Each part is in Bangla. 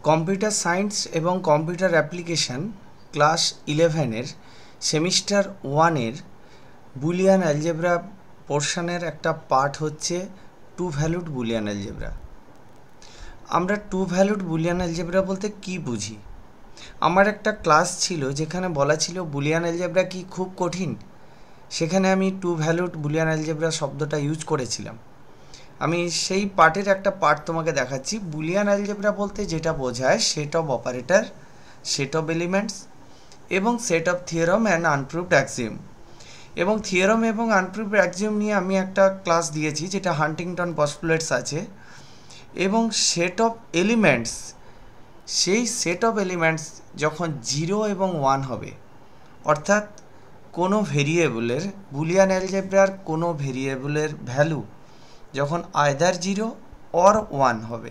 কম্পিউটার সায়েন্স এবং কম্পিউটার অ্যাপ্লিকেশন ক্লাস 11-এর সেমিস্টার 1-এর বুলিয়ান অ্যালজেব্রা পোর্শনের একটা পার্ট হচ্ছে টু ভ্যালুড বুলিয়ান অ্যালজেব্রা। আমরা টু ভ্যালুড বুলিয়ান অ্যালজেব্রা বলতে কি বুঝি? আমার একটা ক্লাস ছিল যেখানে বলা ছিল বুলিয়ান অ্যালজেব্রা কি খুব কঠিন, সেখানে আমি টু ভ্যালুড বুলিয়ান অ্যালজেব্রা শব্দটা ইউজ করেছিলাম। আমি সেই পার্টের একটা পার্ট তোমাকে দেখাচ্ছি। বুলিয়ান অ্যালজেব্রা বলতে যেটা বোঝায় set of operator, set of elements এবং set of theorem and unproved axiom. এবং থিওরাম এবং আনপ্রুভড অ্যাক্সিওম নিয়ে আমি একটা ক্লাস দিয়েছি যেটা হান্টিংটন পস্টুলেটস আছে। এবং সেট অফ এলিমেন্টস, সেই সেট অফ এলিমেন্টস যখন 0 এবং 1 হবে, অর্থাৎ কোনো ভেরিয়েবলের বুলিয়ান অ্যালজেব্রার কোনো ভেরিয়েবলের ভ্যালু যখন আইদার 0 অর 1 হবে,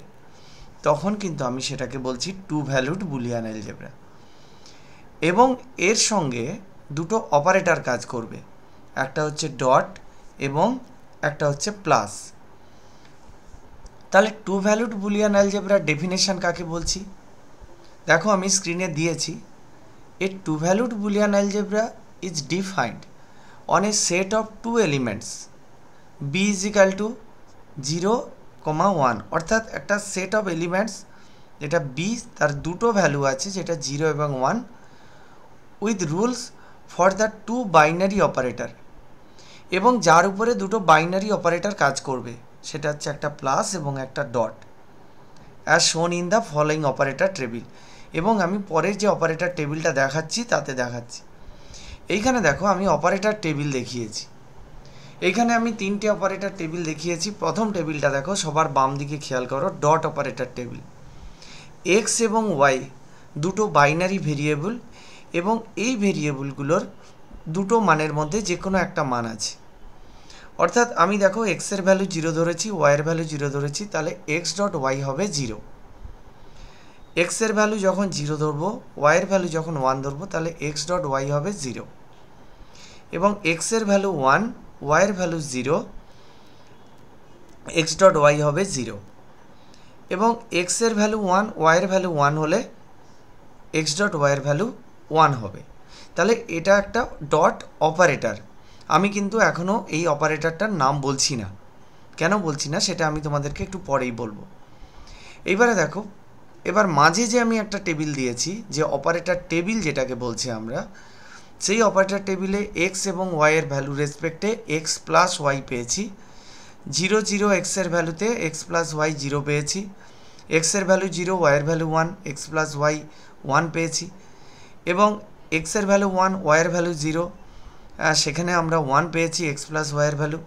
তখন কিন্তু আমি সেটাকে বলছি টু ভ্যালুড বুলিয়ান অ্যালজেব্রা। এবং এর সঙ্গে দুটো অপারেটর কাজ করবে, একটা হচ্ছে ডট এবং একটা হচ্ছে প্লাস। তাহলে টু ভ্যালুড বুলিয়ান অ্যালজেব্রার ডেফিনেশন কাকে বলছি দেখো, আমি স্ক্রিনে দিয়েছি। A two valued Boolean algebra is defined on a set of two elements B is equal to 0, 1, অর্থাৎ একটা সেট অফ এলিমেন্টস যেটা বি, তার দুটো ভ্যালু আছে যেটা 0 এবং 1, with rules for the two binary operator, এবং যার উপরে দুটো বাইনারি অপারেটর কাজ করবে, সেটা হচ্ছে একটা প্লাস এবং একটা ডট, অ্যাজ শোন in the following operator table. এবং আমি পরের যে অপারেটর টেবিলটা দেখাচ্ছি তাতে দেখাচ্ছি। এইখানে দেখো আমি অপারেটর টেবিল দেখিয়েছি। এইখানে আমি তিনটে অপারেটর টেবিল দেখিয়েছি। প্রথম টেবিলটা দেখো, সবার বাম দিকে খেয়াল করো, ডট অপারেটর টেবিল। এক্স এবং ওয়াই দুটো বাইনারি ভেরিয়েবল, এবং এই ভেরিয়েবলগুলোর দুটো মানের মধ্যে যে কোনো একটা মান আছে। অর্থাৎ আমি দেখো এক্সের ভ্যালু 0 ধরেছি, ওয়াইয়ের ভ্যালু 0 ধরেছি, তাহলে এক্স ডট ওয়াই হবে 0। এক্সের ভ্যালু যখন 0 ধরবো, ওয়াইয়ের ভ্যালু যখন 1 ধরবো, তাহলে এক্স ডট ওয়াই হবে 0। এবং এক্সের ভ্যালু 1, ওয়াইয়ের ভ্যালু 0, এক্স ডট ওয়াই হবে 0। এবং এক্সের ভ্যালু 1, ওয়াইয়ের ভ্যালু 1 হলে এক্স ডট ওয়াইয়ের ভ্যালু 1 হবে। তাহলে এটা একটা ডট অপারেটর। আমি কিন্তু এখনও এই অপারেটরটার নাম বলছি না। কেন বলছি না সেটা আমি তোমাদেরকে একটু পরেই বলবো। এইবারে দেখো, এবার মাঝে যে আমি একটা টেবিল দিয়েছি, যে অপারেটর টেবিল যেটাকে বলছি আমরা, সেই অপারেটর টেবিলে এক্স এবং ওয়াইয়ের ভ্যালু রেসপেক্টে এক্স প্লাস ওয়াই পেয়েছি। 0, 0 এক্সের ভ্যালুতে এক্স প্লাস ওয়াই 0 পেয়েছি। এক্সের ভ্যালু 0, ওয়াইয়ের ভ্যালু 1, এক্স প্লাস ওয়াই 1 পেয়েছি। এবং এক্সের ভ্যালু 1, ওয়াইয়ের ভ্যালু 0, সেখানে আমরা 1 পেয়েছি এক্স প্লাস ওয়াইয়ের ভ্যালু।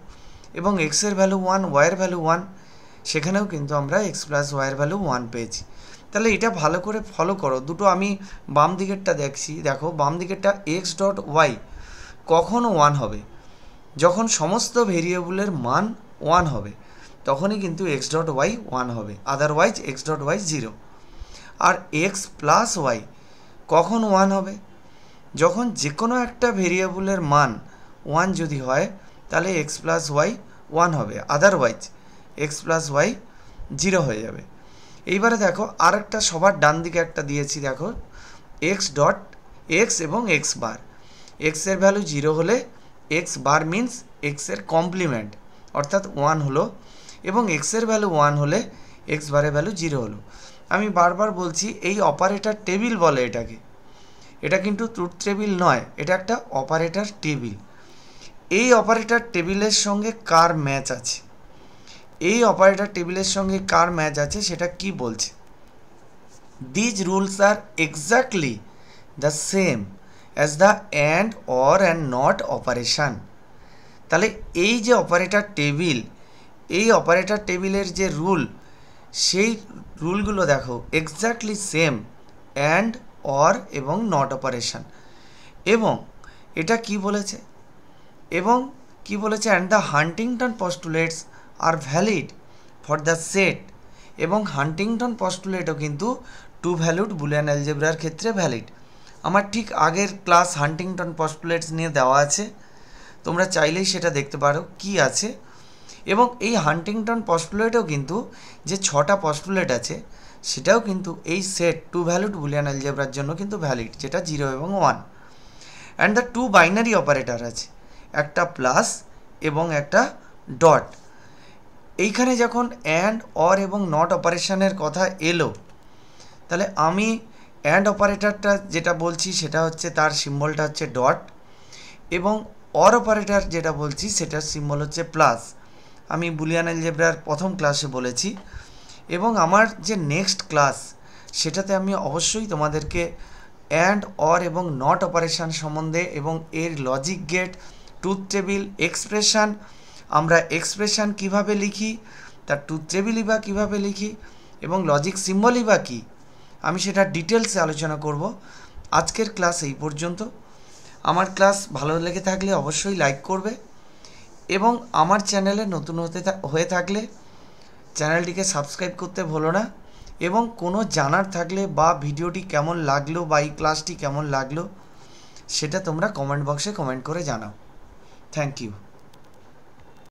এবং এক্সের ভ্যালু 1, ওয়াইয়ের ভ্যালু 1, সেখানেও কিন্তু আমরা এক্স প্লাস ওয়াইয়ের ভ্যালু 1 পেয়েছি। তাহলে এটা ভালো করে ফলো করো। দুটো আমি বাম দিকেরটা দেখছি, দেখো বাম দিকেরটা এক্স ডট ওয়াই কখন 1 হবে, যখন সমস্ত ভেরিয়েবলের মান 1 হবে, তখনই কিন্তু এক্স ডট ওয়াই 1 হবে, আদারওয়াইজ এক্স ডট ওয়াই 0। আর এক্স প্লাস ওয়াই কখন 1 হবে, যখন যে কোনো একটা ভেরিয়েবলের মান 1 যদি হয়, তাহলে এক্স প্লাস ওয়াই 1 হবে, আদারওয়াইজ এক্স প্লাস ওয়াই 0 হয়ে যাবে। এইবারে দেখো আর একটা সবার ডান দিকে একটা দিয়েছি, দেখো এক্স ডট এক্স এবং এক্স বার। এক্সের ভ্যালু 0 হলে এক্স বার মিন্স এক্সের কমপ্লিমেন্ট, অর্থাৎ 1 হলো, এবং এক্সের ভ্যালু 1 হলে এক্স বারের ভ্যালু 0 হলো। আমি বারবার বলছি এই অপারেটর টেবিল বলে এটাকে, এটা কিন্তু ট্রুথ টেবিল নয়, এটা একটা অপারেটর টেবিল। এই অপারেটর টেবিলের সঙ্গে কার ম্যাচ আছে, এই অপারেটর টেবিলের সঙ্গে কার ম্যাচ আছে সেটা কি বলছে? দিজ রুলস আর exactly the same as the and or and not operation. তাহলে এই যে অপারেটর টেবিল, এই অপারেটর টেবিলের যে রুল, সেই রুলগুলো দেখো এক্স্যাক্টলি সেম অ্যান্ড অর এবং নট অপারেশান। এবং এটা কি বলেছে, এবং কি বলেছে, and the Huntington postulates are valid for the set. এবং হান্টিংটন পস্টুলেটও কিন্তু টু ভ্যালুড বুলিয়ান অ্যালজেব্রার ক্ষেত্রে ভ্যালিড। আমার ঠিক আগের ক্লাস হান্টিংটন পস্টুলেটস নিয়ে দেওয়া আছে, তোমরা চাইলেই সেটা দেখতে পারো কি আছে। এবং এই হান্টিংটন পস্টুলেটও কিন্তু যে 6টা পস্টুলেট আছে, সেটাও কিন্তু এই সেট টু ভ্যালুড বুলিয়ান অ্যালজেব্রার জন্য কিন্তু ভ্যালিড, যেটা 0 এবং 1। And the two binary operator আছে, একটা প্লাস এবং একটা ডট। এইখানে যখন অ্যান্ড, অর এবং নট অপারেশনের কথা এলো, তাহলে আমি অ্যান্ড অপারেটরটা যেটা বলছি সেটা হচ্ছে, তার সিম্বলটা হচ্ছে ডট, এবং অর অপারেটর যেটা বলছি সেটার সিম্বল হচ্ছে প্লাস। আমি বুলিয়ান অ্যালজেব্রার প্রথম ক্লাসে বলেছি, এবং আমার যে নেক্সট ক্লাস সেটাতে আমি অবশ্যই তোমাদেরকে অ্যান্ড, অর এবং নট অপারেশন সম্বন্ধে এবং এর logic gate, truth table, expression, আমরা এক্সপ্রেশন কিভাবে লিখি, তার ট্রুথ টেবিলই বা কীভাবে লিখি, এবং লজিক সিম্বলই বা কী, আমি সেটা ডিটেলসে আলোচনা করব। আজকের ক্লাস এই পর্যন্ত। আমার ক্লাস ভালো লেগে থাকলে অবশ্যই লাইক করবে, এবং আমার চ্যানেলে নতুন হয়ে থাকলে চ্যানেলটিকে সাবস্ক্রাইব করতে ভুলো না। এবং কোনো জানার থাকলে বা ভিডিওটি কেমন লাগলো বা এই ক্লাসটি কেমন লাগলো সেটা তোমরা কমেন্ট বক্সে কমেন্ট করে জানাও। Thank you.